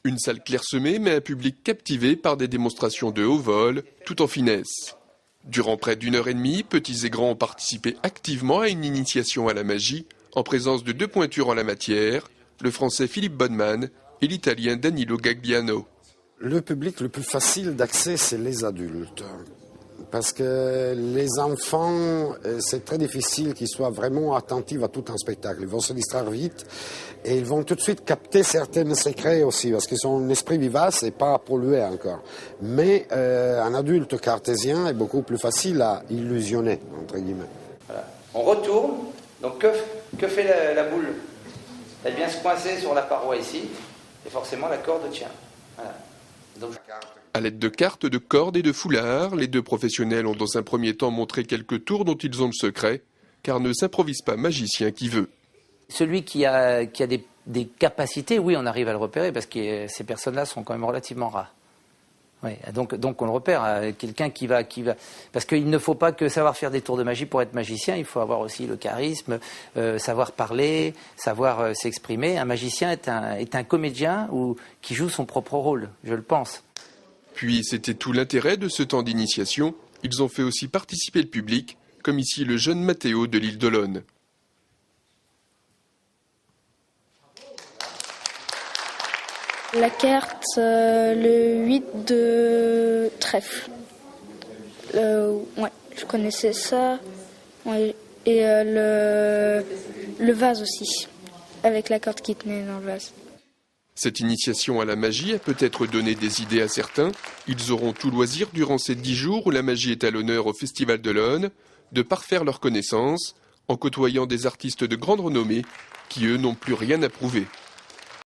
Une salle clairsemée, mais un public captivé par des démonstrations de haut vol, tout en finesse. Durant près d'1 heure et demie, petits et grands ont participé activement à une initiation à la magie, en présence de 2 pointures en la matière, le français Philippe Bonneman et l'italien Danilo Gagliano. Le public le plus facile d'accès, c'est les adultes. Parce que les enfants, c'est très difficile qu'ils soient vraiment attentifs à tout un spectacle. Ils vont se distraire vite et ils vont tout de suite capter certains secrets aussi, parce qu'ils ont un esprit vivace et pas pollué encore. Mais un adulte cartésien est beaucoup plus facile à illusionner, entre guillemets. Voilà. On retourne, donc que fait la boule? Elle vient se coincer sur la paroi ici, et forcément la corde tient. Voilà. Donc... À l'aide de cartes, de cordes et de foulards, les 2 professionnels ont dans un premier temps montré quelques tours dont ils ont le secret, car ne s'improvise pas magicien qui veut. Celui qui a des capacités, oui, on arrive à le repérer, parce que ces personnes-là sont quand même relativement rares. Oui, donc on le repère, quelqu'un qui va... Parce qu'il ne faut pas que savoir faire des tours de magie pour être magicien, il faut avoir aussi le charisme, savoir parler, savoir s'exprimer. Un magicien est un comédien qui joue son propre rôle, je le pense. Puis c'était tout l'intérêt de ce temps d'initiation, ils ont fait aussi participer le public, comme ici le jeune Matteo de l'île d'Olonne. La carte, le 8 de trèfle. Ouais, je connaissais ça. Ouais. Et le vase aussi, avec la corde qui tenait dans le vase. Cette initiation à la magie a peut-être donné des idées à certains. Ils auront tout loisir durant ces 10 jours où la magie est à l'honneur au Festival d'Olonne, de parfaire leurs connaissances en côtoyant des artistes de grande renommée qui, eux, n'ont plus rien à prouver.